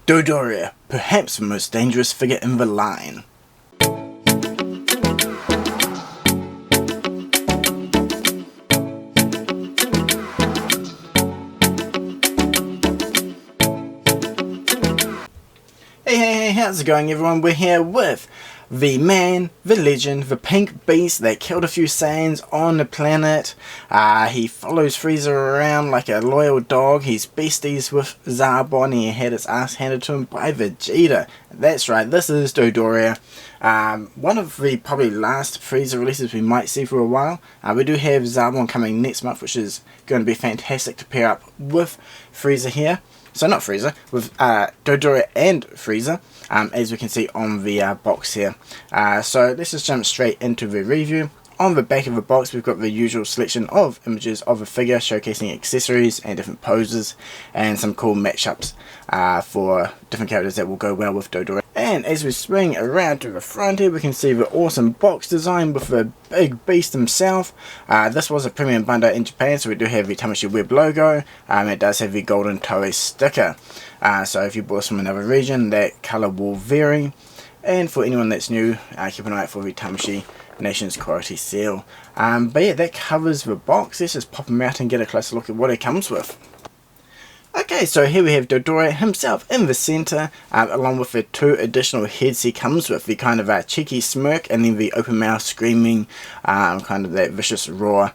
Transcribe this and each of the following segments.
Dodoria, perhaps the most dangerous figure in the line. Hey, how's it going everyone? We're here with the man, the legend, the pink beast that killed a few Saiyans on the planet. He follows Freeza around like a loyal dog. He's besties with Zarbon and he had his ass handed to him by Vegeta. That's right, this is Dodoria. One of the probably last Freeza releases we might see for a while. We do have Zarbon coming next month, which is going to be fantastic to pair up with Freeza here. So not Freeza, with Dodoria and Freeza, as we can see on the box here. So let's just jump straight into the review. On the back of the box we've got the usual selection of images of a figure showcasing accessories and different poses and some cool matchups for different characters that will go well with Dodoria. And as we swing around to the front here we can see the awesome box design with the big beast himself. This was a premium bundle in Japan, so we do have the Tamashii Web logo. It does have the golden Toei sticker. So if you bought this from another region that colour will vary. And for anyone that's new, keep an eye out for the Tamashii Nation's Quality Seal. But yeah, that covers the box. Let's just pop them out and get a closer look at what it comes with. Okay, so here we have Dodoria himself in the centre, along with the two additional heads he comes with. The kind of cheeky smirk and then the open mouth screaming, kind of that vicious roar.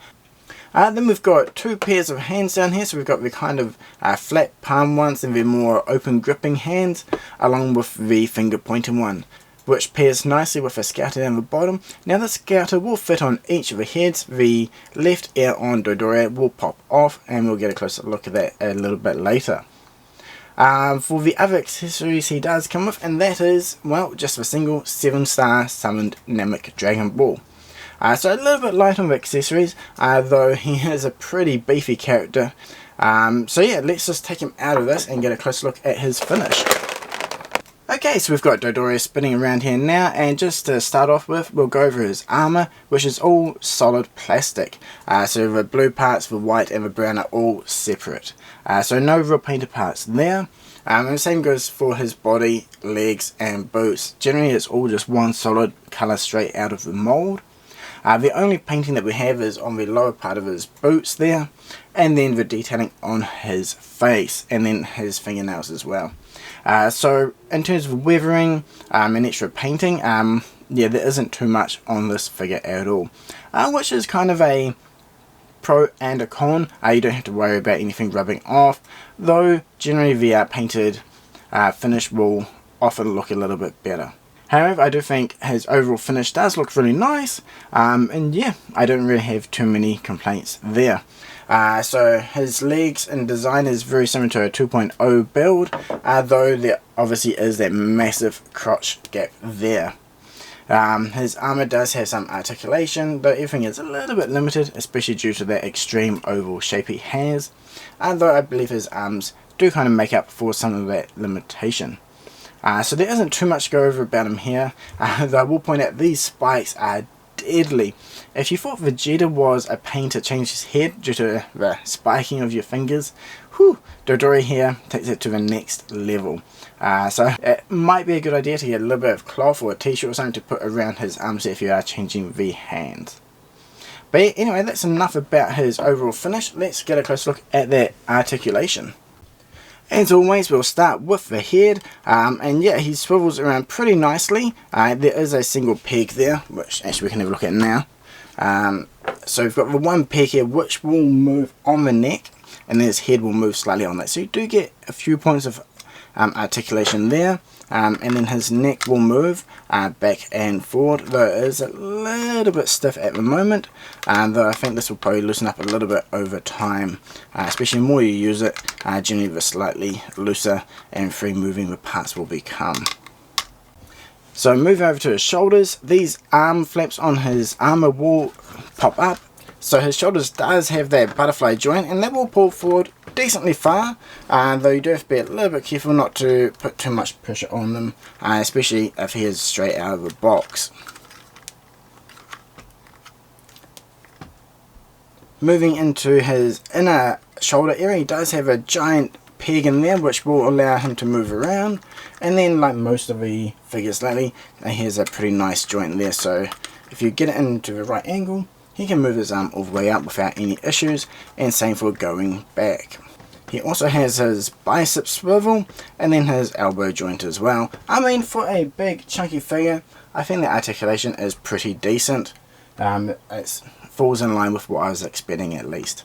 Then we've got two pairs of hands down here, so we've got the kind of flat palm ones and the more open gripping hands, along with the finger pointing one, which pairs nicely with a scouter down the bottom. Now the scouter will fit on each of the heads. The left ear on Dodoria will pop off and we'll get a closer look at that a little bit later. For the other accessories he does come with, and that is, well, just a single 7-star summoned Namek Dragon Ball. So a little bit light on the accessories, though he is a pretty beefy character. So yeah, let's just take him out of this and get a closer look at his finish. Okay, so we've got Dodoria spinning around here now, and just to start off with, we'll go over his armour, which is all solid plastic. So the blue parts, the white and the brown are all separate. So no real painted parts there. And the same goes for his body, legs and boots. Generally it's all just one solid colour straight out of the mould. The only painting that we have is on the lower part of his boots there, and then the detailing on his face, and then his fingernails as well. So in terms of weathering and extra painting, yeah, there isn't too much on this figure at all, which is kind of a pro and a con. You don't have to worry about anything rubbing off, though generally the painted finish will often look a little bit better. However, I do think his overall finish does look really nice, and yeah, I don't really have too many complaints there. So his legs and design is very similar to a 2.0 build, though there obviously is that massive crotch gap there. His armour does have some articulation, but everything is a little bit limited, especially due to that extreme oval shape he has, though I believe his arms do kind of make up for some of that limitation. So there isn't too much to go over about him here, though I will point out these spikes are deadly. If you thought Vegeta was a pain to change his head due to the spiking of your fingers, whew, Dodoria here takes it to the next level. So it might be a good idea to get a little bit of cloth or a t-shirt or something to put around his arms if you are changing the hands. But yeah, anyway, that's enough about his overall finish. Let's get a close look at that articulation. As always, we'll start with the head, and yeah, he swivels around pretty nicely. There is a single peg there, which actually we can have a look at now. So we've got the one peg here which will move on the neck, and then his head will move slightly on that. So you do get a few points of articulation there, and then his neck will move back and forward, though it is a little bit stiff at the moment, though I think this will probably loosen up a little bit over time, especially the more you use it, generally the slightly looser and free moving the parts will become. So moving over to his shoulders, these arm flaps on his armour will pop up. So his shoulders does have that butterfly joint, and that will pull forward decently far, though you do have to be a little bit careful not to put too much pressure on them, especially if he is straight out of the box. Moving into his inner shoulder area, he does have a giant peg in there which will allow him to move around, and then like most of the figures lately, here's a pretty nice joint there, so if you get it into the right angle, he can move his arm all the way up without any issues, and same for going back. He also has his bicep swivel and then his elbow joint as well. I mean, for a big chunky figure, I think the articulation is pretty decent. It falls in line with what I was expecting at least.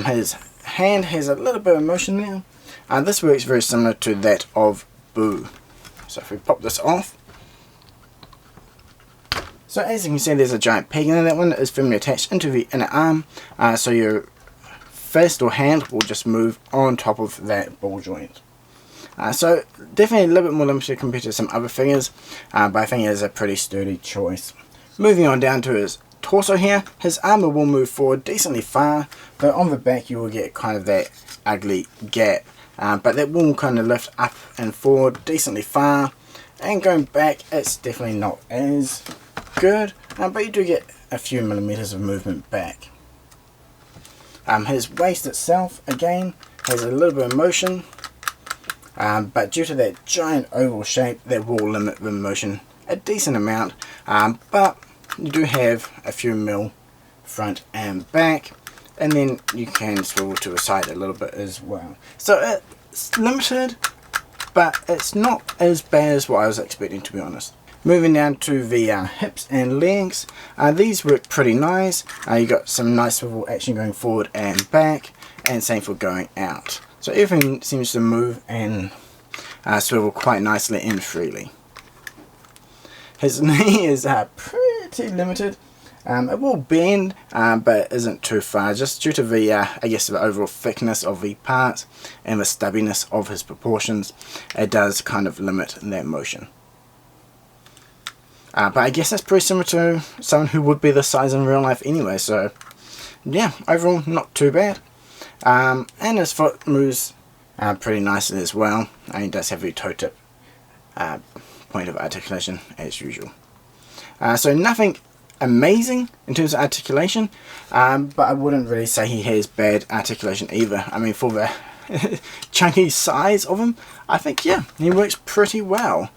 His hand has a little bit of motion there. This works very similar to that of Boo. So if we pop this off, so as you can see, there's a giant peg in that one that is firmly attached into the inner arm, so your fist or hand will just move on top of that ball joint. So definitely a little bit more limited compared to some other figures, but I think it is a pretty sturdy choice. Moving on down to his torso here, his armor will move forward decently far, but on the back you will get kind of that ugly gap, but that will kind of lift up and forward decently far, and going back it's definitely not as good, but you do get a few millimeters of movement back. His waist itself again has a little bit of motion, but due to that giant oval shape that will limit the motion a decent amount, but you do have a few mil front and back, and then you can swivel to the side a little bit as well. So it's limited, but it's not as bad as what I was expecting, to be honest. Moving down to the hips and legs, these work pretty nice. You got some nice swivel action going forward and back, and same for going out. So everything seems to move and swivel quite nicely and freely. His knee is pretty limited. It will bend, but it isn't too far, just due to the, I guess, the overall thickness of the parts and the stubbiness of his proportions. It does kind of limit that motion. But I guess that's pretty similar to someone who would be this size in real life anyway, so yeah, overall not too bad. And his foot moves pretty nicely as well, and he does have the toe tip point of articulation as usual. So nothing amazing in terms of articulation, but I wouldn't really say he has bad articulation either. I mean, for the chunky size of him, I think yeah, he works pretty well.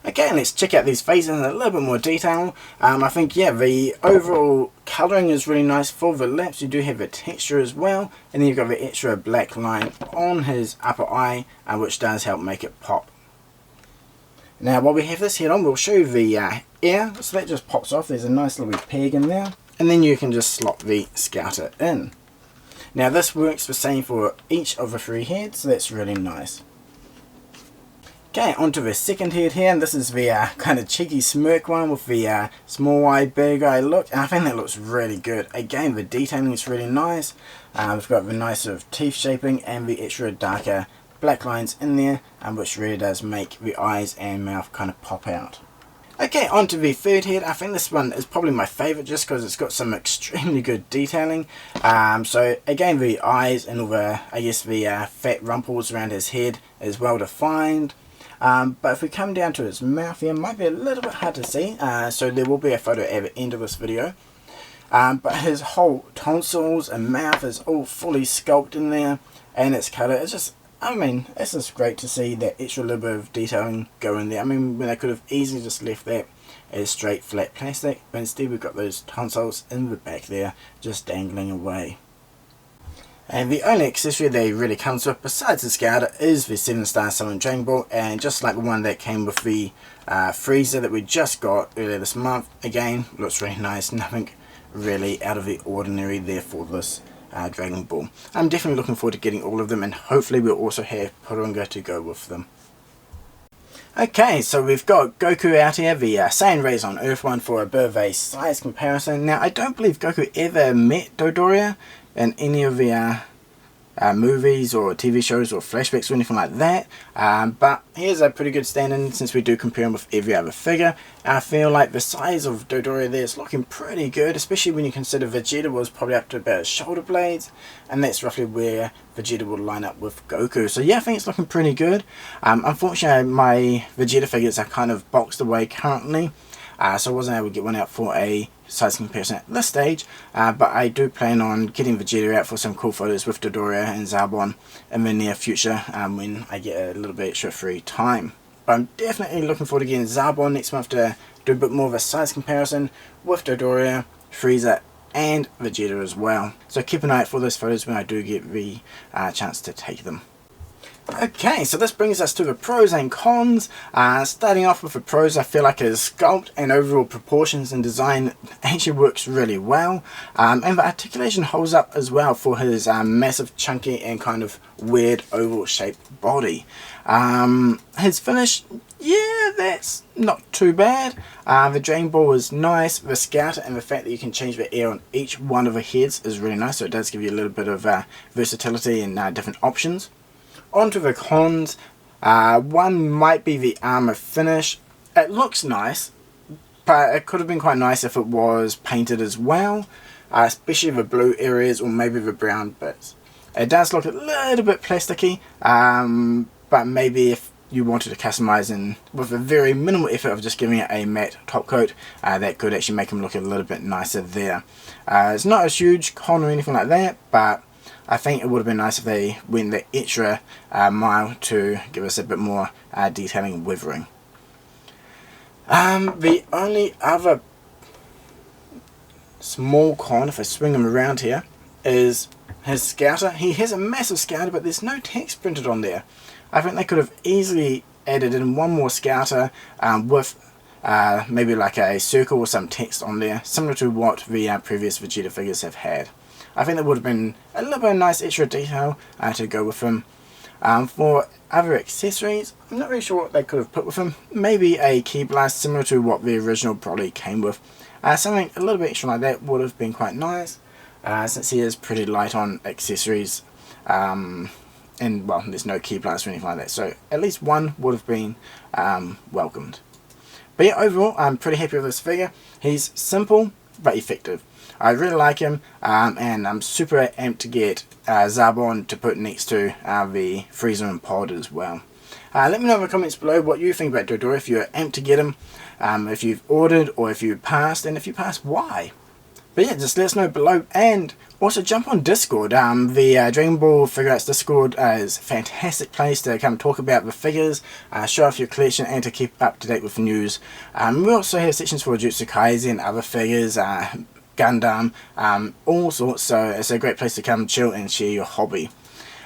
Okay, let's check out these faces in a little bit more detail. I think, yeah, the overall colouring is really nice for the lips. You do have a texture as well, and then you've got the extra black line on his upper eye, which does help make it pop. Now, while we have this head on, we'll show you the ear. So that just pops off. There's a nice little peg in there, and then you can just slot the scouter in. Now, this works the same for each of the three heads, so that's really nice. Okay, onto the second head here, and this is the kind of cheeky smirk one with the small eye, big eye look, and I think that looks really good. Again, the detailing is really nice. We've got the nice sort of teeth shaping and the extra darker black lines in there, which really does make the eyes and mouth kind of pop out. Okay, onto the third head. I think this one is probably my favourite just because it's got some extremely good detailing. So again, the eyes and all the, I guess, the fat rumples around his head is well defined. But if we come down to his mouth here, it might be a little bit hard to see, so there will be a photo at the end of this video. But his whole tonsils and mouth is all fully sculpted in there, and its colour is just, I mean, it's just great to see that extra little bit of detailing go in there. I mean, when they could have easily just left that as straight flat plastic, but instead we've got those tonsils in the back there, just dangling away. And the only accessory that he really comes with besides the scouter is the 7-star Summon Dragon Ball, and just like the one that came with the Freeza that we just got earlier this month, again, looks really nice, nothing really out of the ordinary there for this Dragon Ball. I'm definitely looking forward to getting all of them, and hopefully we'll also have Porunga to go with them. Okay, so we've got Goku out here, the Saiyan Rays on Earth one, for a bit of a size comparison. Now, I don't believe Goku ever met Dodoria in any of the movies or TV shows or flashbacks or anything like that, but here's a pretty good stand-in since we do compare him with every other figure. I feel like the size of Dodoria there is looking pretty good, especially when you consider Vegeta was probably up to about his shoulder blades, and that's roughly where Vegeta would line up with Goku. So yeah, I think it's looking pretty good. Unfortunately, my Vegeta figures are kind of boxed away currently, so I wasn't able to get one out for a size comparison at this stage, but I do plan on getting Vegeta out for some cool photos with Dodoria and Zarbon in the near future when I get a little bit extra free time. But I'm definitely looking forward to getting Zarbon next month to do a bit more of a size comparison with Dodoria, Freeza and Vegeta as well. So keep an eye out for those photos when I do get the chance to take them. Okay, so this brings us to the pros and cons. Starting off with the pros, I feel like his sculpt and overall proportions and design actually works really well. And the articulation holds up as well for his massive, chunky and kind of weird oval shaped body. His finish, yeah, that's not too bad. The Dragonballz is nice. The Scouter and the fact that you can change the air on each one of the heads is really nice, so it does give you a little bit of versatility and different options. On to the cons. One might be the armor finish. It looks nice, but it could have been quite nice if it was painted as well, especially the blue areas or maybe the brown bits. It does look a little bit plasticky, but maybe if you wanted to customize and with a very minimal effort of just giving it a matte top coat, that could actually make him look a little bit nicer there. It's not a huge con or anything like that, but I think it would have been nice if they went the extra mile to give us a bit more detailing and weathering. The only other small con, if I swing him around here, is his Scouter. He has a massive Scouter, but there's no text printed on there. I think they could have easily added in one more Scouter with maybe like a circle or some text on there, similar to what the previous Vegeta figures have had. I think that would have been a little bit of nice extra detail to go with him. For other accessories, I'm not really sure what they could have put with him. Maybe a key blast similar to what the original probably came with. Something a little bit extra like that would have been quite nice, since he is pretty light on accessories. And well, there's no key blast or anything like that, so at least one would have been welcomed. But yeah, overall, I'm pretty happy with this figure. He's simple but effective. I really like him, and I'm super amped to get Zarbon to put next to the Freeza and Pod as well. Let me know in the comments below what you think about Dodoria, if you're amped to get him, if you've ordered or if you passed, and if you passed, why? But yeah, just let us know below, and also jump on Discord. The Dragonballz Figuarts Discord is a fantastic place to come talk about the figures, show off your collection, and to keep up to date with news. We also have sections for Jujutsu Kaisen, other figures, Gundam, all sorts, so it's a great place to come chill and share your hobby.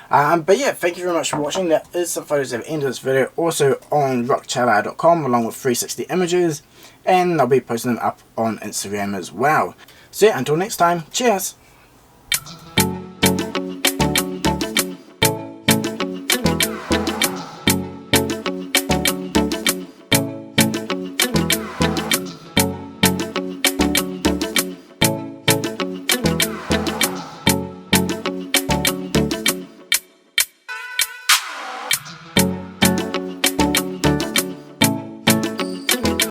But yeah, thank you very much for watching. That is some photos at the end of this video, also on rockchala.com along with 360 images, and I'll be posting them up on Instagram as well. So yeah, until next time, cheers!